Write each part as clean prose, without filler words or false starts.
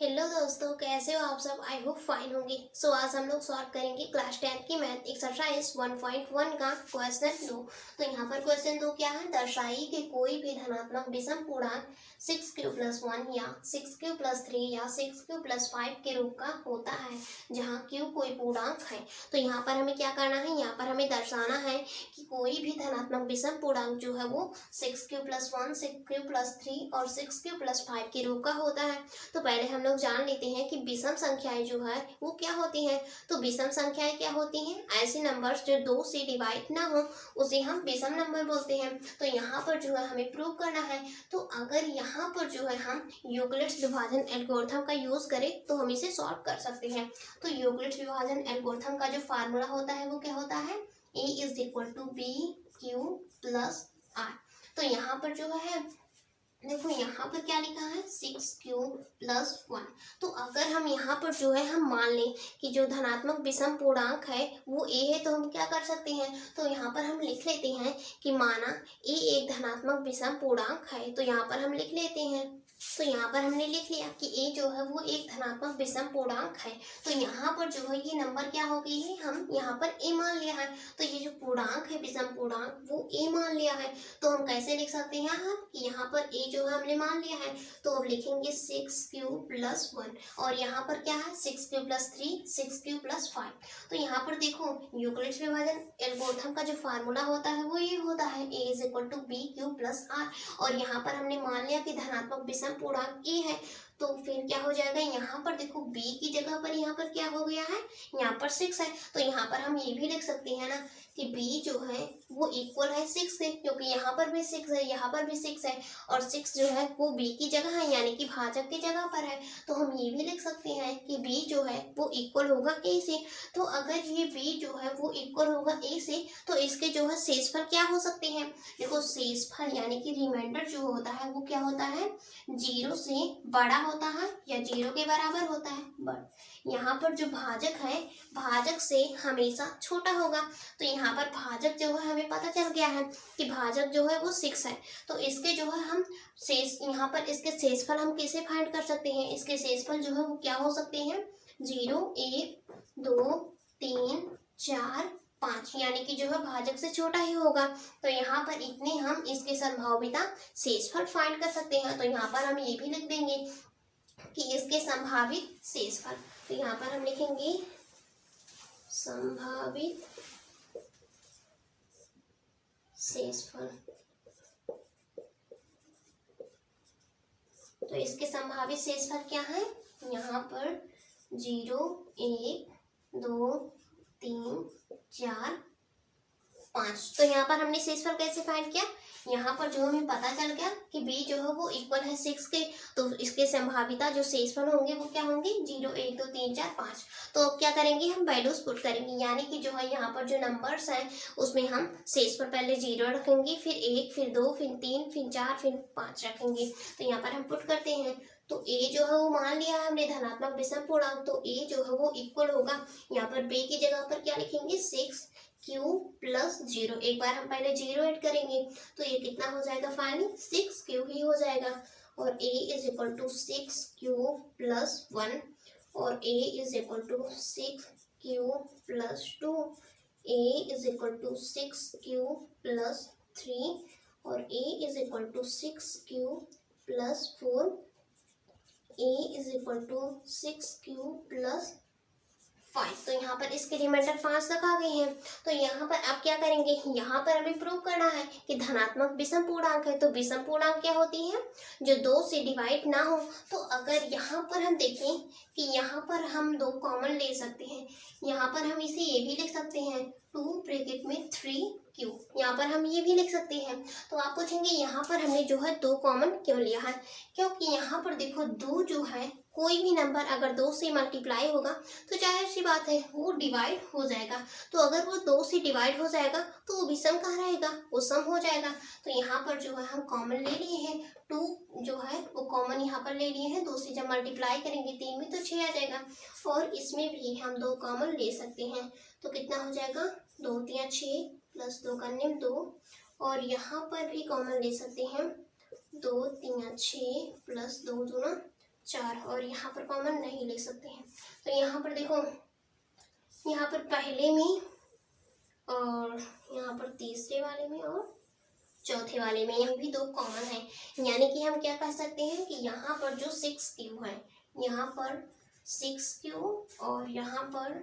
Hello दोस्तों, कैसे हो आप सब। आई होप फाइन होंगे। आज हम लोग सॉल्व करेंगे क्लास 10 की मैथ एक्सरसाइज 1.1 का क्वेश्चन 2। तो यहाँ पर क्वेश्चन 2 क्या है, दर्शाइए कि कोई भी धनात्मक विषम पूर्णांक 6q+1 या 6q+3 या 6q+5 के रूप का होता है जहाँ q कोई पूर्णांक है। तो यहाँ पर हमें क्या करना है, यहाँ पर हमें दर्शाना है कि कोई भी धनात्मक विषम पूर्णांक जो है वो 6q+1 6q+3 और 6q+5 के रूप का होता है। तो पहले हम लोग जान लेते हैं कि विषम संख्याएं जो है वो क्या होती हैं। तो विषम संख्याएं क्या होती हैं, ऐसे नंबर्स जो 2 से डिवाइड ना हो उसे हम विषम नंबर बोलते हैं। तो यहाँ पर जो है हमें प्रूव करना है। तो अगर यहाँ पर जो है हम यूक्लिड्स विभाजन एल्गोरिथम का यूज करें तो हम इसे सॉल्व कर सकते हैं। तो यूक्लिड्स विभाजन एल्गोरिथम का जो फार्मूला होता है वो क्या होता है, A=B/Q+R। तो यहाँ पर जो है देखो, यहाँ पर क्या लिखा है 6q+1। तो अगर हम यहाँ पर जो है हम मान लें कि जो धनात्मक विषम पूर्णांक है वो a है, तो हम क्या कर सकते हैं, तो यहाँ पर हम लिख लेते हैं कि माना a एक धनात्मक विषम पूर्णांक है। तो यहाँ पर हम लिख लेते हैं, तो यहाँ पर हमने लिख लिया कि a जो है वो एक धनात्मक विषम पूर्णांक है। तो यहाँ पर जो है ये नंबर क्या हो गई है, हम यहाँ पर a मान लिया है। तो ये जो पूर्णांक है विषम पूर्णांक वो a मान लिया है। तो हम कैसे लिख सकते हैं हम कि यहाँ पर a जो है हमने मान लिया है। तो अब लिखेंगे 6q+1 और यहाँ पर क्या है 6q+3 6q+5। तो यहाँ पर देखो यूक्लिड्स विभाजन एल्गोरिथम का जो फार्मूला होता है वो ये होता है A=BQ+R। और यहाँ पर हमने मान लिया कि धनात्मक विषम पूर्णांक a है। तो फिर क्या हो जाएगा, यहाँ पर देखो b की जगह पर यहाँ पर क्या हो गया है, यहाँ पर 6 है। तो यहाँ पर हम ये भी लिख सकते हैं ना कि b जो है वो इक्वल है 6 के, क्योंकि यहाँ पर भी 6 है यहाँ पर भी 6 है और 6 जो है वो b की जगह है यानी कि भाजक की जगह पर है। तो हम ये भी लिख सकते हैं कि b जो है वो इक्वल होगा a से। तो अगर ये b जो है वो इक्वल होगा a से तो इसके जो है शेषफल क्या हो सकते हैं। देखो शेषफल यानी कि रिमाइंडर जो होता है वो क्या होता है, 0 से बड़ा होता है या 0 के बराबर होता है। बट यहाँ पर जो भाजक है भाजक से हमेशा छोटा होगा। तो यहाँ पर भाजक जो है हमें पता चल गया है कि भाजक जो है वो 6 है। तो इसके जो है हम शेष यहाँ पर इसके शेषफल हम कैसे फाइंड कर सकते हैं, इसके शेषफल जो है वो क्या हो सकते हैं, 0 1 2 3 4 5 यानी कि जो है भाजक से छोटा ही होगा। तो यहाँ पर इतने हम इसके संभाव्यता शेषफल फाइंड कर सकते हैं। तो यहाँ पर हम ये भी लिख देंगे कि इसके संभावित शेषफल। तो यहाँ पर हम लिखेंगे संभावित शेषफल। तो इसके संभावित शेषफल क्या है, यहाँ पर 0 1 2 3 4 5। तो यहाँ पर हमने शेषफल कैसे फाइंड किया, यहाँ पर जो हमें पता चल गया कि b जो है वो इक्वल है 6 के। तो इसके संभाविता जो शेषफल होंगे वो क्या होंगे, 0 1 2 3 4 5। तो अब क्या करेंगे, हम वैल्यूज पुट करेंगे यानी कि जो है यहाँ पर जो नंबर्स हैं उसमें हम शेषफल पहले 0 रखेंगे, फिर 1 फिर 2 फिर 3 फिर 4 फिर 5 रखेंगे। तो यहाँ पर हम पुट करते हैं। तो a जो है वो मान लिया है हमने धनात्मक विषम पूर्णांक, तो a जो है वो इक्वल होगा, यहाँ पर b की जगह पर क्या लिखेंगे 6q+0। एक बार हम पहले 0 ऐड करेंगे तो ये कितना हो जाएगा, फाइनली 6q ही हो जाएगा। और a=6q+1 और a=6q+2, a=6q+3 और a=6q+4, a=6q+5। तो यहाँ पर इसके रिमाइंडर 5 तक आ गए हैं। तो यहाँ पर अब क्या करेंगे, यहाँ पर हमें प्रूव करना है कि धनात्मक विषम पूर्णांक है। तो विषम पूर्णांक क्या होती है, जो 2 से डिवाइड ना हो। तो अगर यहाँ पर हम देखें कि यहाँ पर हम 2 कॉमन ले सकते हैं, यहाँ पर हम इसे ये भी लिख सकते हैं 2 3q, यहाँ पर हम ये भी लिख सकते हैं। तो आप पूछेंगे यहाँ पर हमने जो है 2 कॉमन क्यों लिया है, क्योंकि यहाँ पर देखो 2 जो है कोई भी नंबर अगर 2 से मल्टीप्लाई होगा तो जाहिर सी बात है वो डिवाइड हो जाएगा। तो अगर वो 2 से डिवाइड हो जाएगा तो वो विषम कहाँ रहेगा, वो सम हो जाएगा। तो यहाँ पर जो है हम कॉमन ले लिए हैं, 2 जो है वो कॉमन यहाँ पर ले लिए हैं। 2 से जब मल्टीप्लाई करेंगे 3 में तो 6 आ जाएगा। और इसमें भी हम 2 कॉमन ले सकते हैं। तो कितना हो जाएगा, 2 3 6 प्लस 2 करने 2। और यहाँ पर भी कॉमन ले सकते हैं, 2 3 6 प्लस 2 दूना 4 और यहाँ पर कॉमन नहीं ले सकते हैं। तो यहाँ पर देखो, यहाँ पर पहले में और यहाँ पर तीसरे वाले में और चौथे वाले में ये भी 2 कॉमन है, यानी कि हम क्या कह सकते हैं कि यहाँ पर जो 6q है, यहाँ पर 6q और यहाँ पर,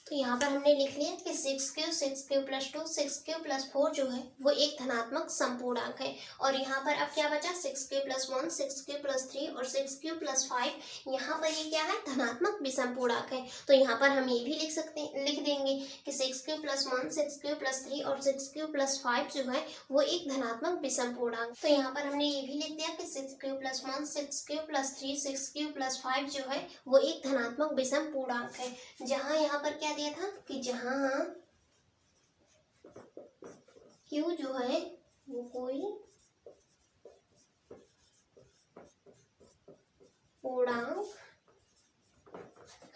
तो यहाँ पर हमने लिख लिया कि 6q प्लस 2 6q प्लस 4 जो है वो एक धनात्मक समपूर्णांक है। और यहाँ पर अब क्या बचा, 6q प्लस 1 6q प्लस 3 और 6q प्लस 5, यहाँ पर ये क्या है, धनात्मक विषम पूर्णांक है। तो यहाँ पर हम ये भी लिख देंगे कि 6q प्लस 1 6q प्लस 3 और 6q प्लस 5 जो है वो एक धनात्मक विषम पूर्णांक। तो यहाँ पर हमने ये भी लिख दिया कि 6q plus 1 6q plus 3 6q plus 5 जो है वो एक धनात्मक विषम पूर्णांक है। जहाँ यहाँ पर क्या दिया था कि जहाँ Q जो है वो कोई पूर्णांक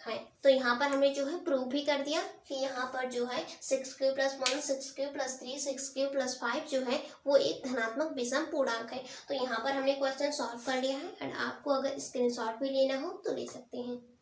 है। तो यहाँ पर हमने जो है प्रूव भी कर दिया कि यहाँ पर जो है 6q plus 1 6q plus 3 6q plus 5 जो है वो एक धनात्मक विषम पूर्णांक है। तो यहाँ पर हमने क्वेश्चन सॉल्व कर लिया है। एंड आपको अगर स्क्रीनशॉट भी लेना हो तो ले सकते हैं।